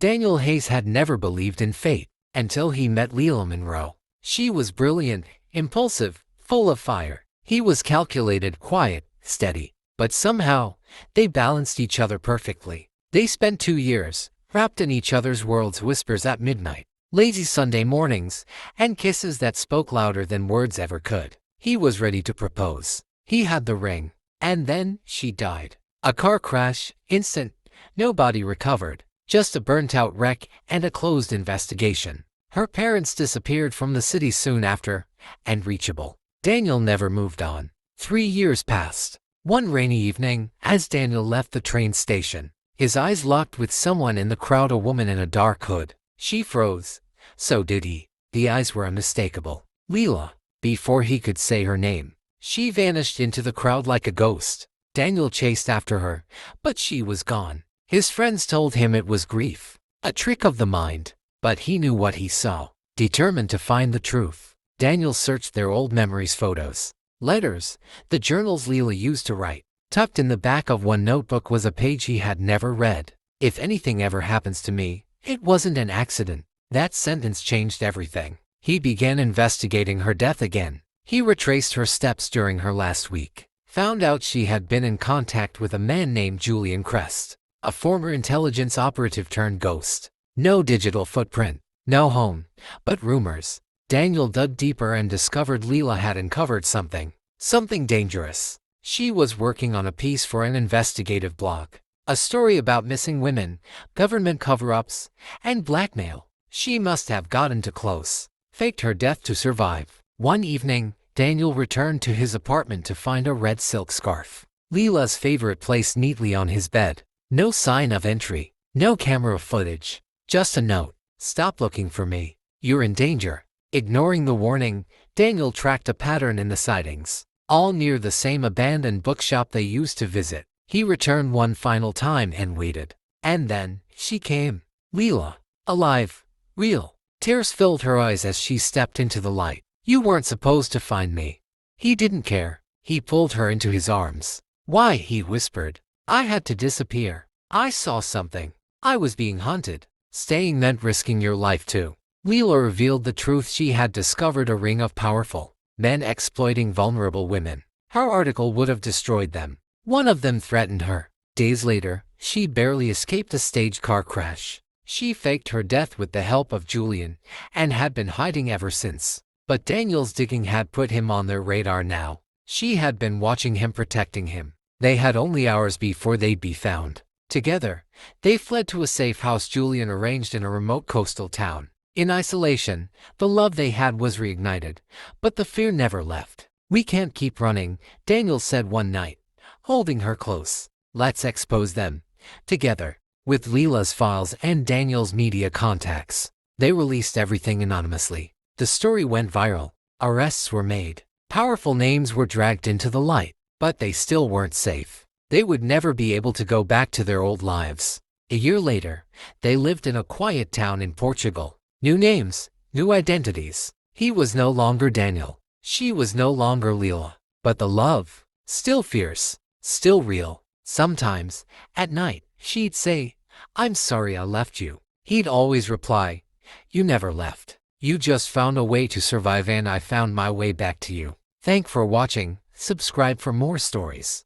Daniel Hayes had never believed in fate until he met Leila Monroe. She was brilliant, impulsive, full of fire. He was calculated, quiet, steady. But somehow, they balanced each other perfectly. They spent 2 years, wrapped in each other's worlds, whispers at midnight, lazy Sunday mornings, and kisses that spoke louder than words ever could. He was ready to propose. He had the ring. And then, she died. A car crash, instant, no body recovered, just a burnt-out wreck and a closed investigation. Her parents disappeared from the city soon after, unreachable. Daniel never moved on. 3 years passed. One rainy evening, as Daniel left the train station, his eyes locked with someone in the crowd, a woman in a dark hood. She froze. So did he. The eyes were unmistakable. Leila. Before he could say her name, she vanished into the crowd like a ghost. Daniel chased after her, but she was gone. His friends told him it was grief, a trick of the mind. But he knew what he saw. Determined to find the truth, Daniel searched their old memories, photos, letters, the journals Leila used to write. Tucked in the back of one notebook was a page he had never read. If anything ever happens to me, it wasn't an accident. That sentence changed everything. He began investigating her death again. He retraced her steps during her last week. Found out she had been in contact with a man named Julian Crest, a former intelligence operative turned ghost. No digital footprint, no home, but rumors. Daniel dug deeper and discovered Leila had uncovered something dangerous. She was working on a piece for an investigative blog, a story about missing women, government cover-ups, and blackmail. She must have gotten too close, faked her death to survive. One evening, Daniel returned to his apartment to find a red silk scarf, Leila's favorite, placed neatly on his bed. No sign of entry, no camera footage, just a note. Stop looking for me. You're in danger. Ignoring the warning, Daniel tracked a pattern in the sightings, all near the same abandoned bookshop they used to visit. He returned one final time and waited. And then, she came. Leila. Alive. Real. Tears filled her eyes as she stepped into the light. You weren't supposed to find me. He didn't care. He pulled her into his arms. Why, he whispered. I had to disappear. I saw something. I was being hunted. Staying meant risking your life too. Leila revealed the truth. She had discovered a ring of powerful men exploiting vulnerable women. Her article would have destroyed them. One of them threatened her. Days later, she barely escaped a staged car crash. She faked her death with the help of Julian and had been hiding ever since. But Daniel's digging had put him on their radar now. She had been watching him, protecting him. They had only hours before they'd be found. Together, they fled to a safe house Julian arranged in a remote coastal town. In isolation, the love they had was reignited, but the fear never left. We can't keep running, Daniel said one night, holding her close. Let's expose them. Together. With Leila's files and Daniel's media contacts, they released everything anonymously. The story went viral. Arrests were made. Powerful names were dragged into the light. But they still weren't safe. They would never be able to go back to their old lives. A year later, they lived in a quiet town in Portugal. New names, new identities. He was no longer Daniel. She was no longer Leila. But the love, still fierce, still real. Sometimes, at night, she'd say, I'm sorry I left you. He'd always reply, you never left. You just found a way to survive and I found my way back to you. Thanks for watching. Subscribe for more stories.